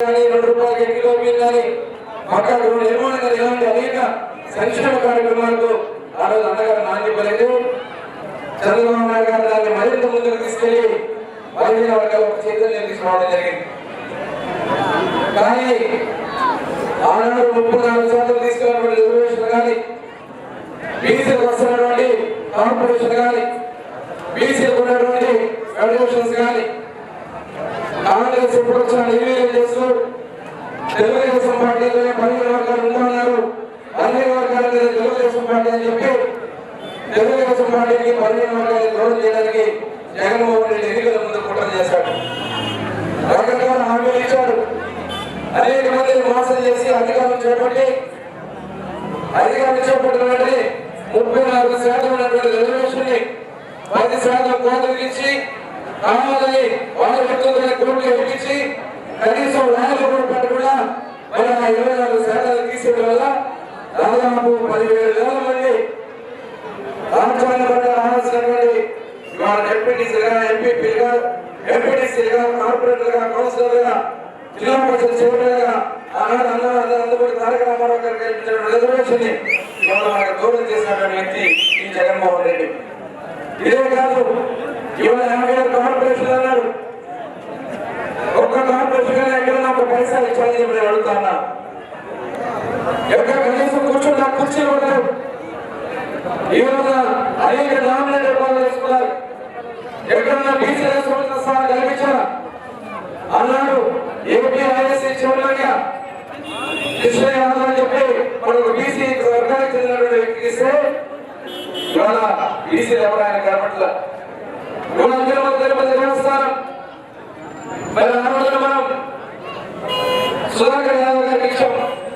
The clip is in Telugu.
రూపాయలకి కిలో బియ్యం కానీ మక్క నిర్మాణం కానీ ఇలాంటి అనేక సంక్షేమ కార్యక్రమాలకు ఆ రోజు అన్నగారు నాణ్యపలేదు. చంద్రబాబు నాయుడు గారు దాన్ని మరింత ముందుకు తీసుకెళ్లి బలహీన వర్గాలకు చైతన్యం తీసుకురావడం జరిగింది. కానీ ఆనాడు 34% తీసుకున్నటువంటి రిజర్వేషన్ కానీ బీసీలకు వస్తున్నటువంటి కార్పొరేషన్ కానీ బీసీలకు ఉన్నటువంటి ఫెడరేషన్స్ కానీ కాంగ్రెస్ ఇప్పుడు వచ్చిన నిర్వీర్యం చేస్తూ తెలుగుదేశం పార్టీలోనే 15 వర్గాలు ఉంటున్నారు. 15 వర్గాల మీద తెలుగుదేశం పార్టీ అని చెప్పి తెలుగుదేశం పార్టీకి 15 వర్గాలు ద్రోహం చేయడానికి జగన్మోహన్ రెడ్డి ఎన్నికల ముందు కుట్ర చేశాడు. రకరకాల హామీలు ఇచ్చాడు. అనేక మందిని మోసం చేసి అధికారం చేపట్టిన వెంటనే 34% ఉన్నటువంటి రిజర్వేషన్ ని 10% కోతలు ఇచ్చి కావాలని వాళ్ళు పెట్టుకున్న కోర్టులు ఎక్కించి కనీసం న్యాయాలు కూడా పెట్టకుండా మరి 24% తీసేయడం వల్ల దాదాపు 17,000 మంది రాజ్యాంగ రావాల్సినటువంటి ఇవాళ ఎంపీటీసీలుగా ఎంపీపీలుగా ఎంపీటీసీలుగా కార్పొరేటర్గా కౌన్సిలర్గా జిల్లా పరిషత్ చైర్మన్గా ఆనాడు అందుబాటు తారక రామారావు గారు కల్పించిన రిజర్వేషన్ ని ఇవాళ మనకు దూరం చేసినటువంటి వ్యక్తి ఈ జగన్మోహన్ రెడ్డి. ఇదే కాదు, ఇవాళ 56 కార్పొరేషన్ అన్నాడు. ఒక్క కార్పొరేషన్ ఎక్కడన్నా ఒక పైసా ఇచ్చాలని చెప్పి నేను అడుగుతా ఉన్నా. ఎక్కడ కనీసం కూర్చుని నాకు కుర్చీలు ఉండవు. ఇవాళ అనేక నామినేటెడ్ వాళ్ళు వేసుకున్నారు. ఎక్కడన్నా బీసీల స్థానం కల్పించారా అన్నాడు. ఏపీ ఐఎస్సీ చైర్మన్ గా కృష్ణయ్య అని చెప్పి మనకు బీసీ వర్గానికి చెందినటువంటి వ్యక్తికి ఇస్తే ఇవాళ బీసీలు ఎవరైనా కనపట్ల. తిరుపతి దేవస్థానం మరి ఆ రోజున మనం సుధాకర్ యాదవ్ గారికి ఇచ్చాం.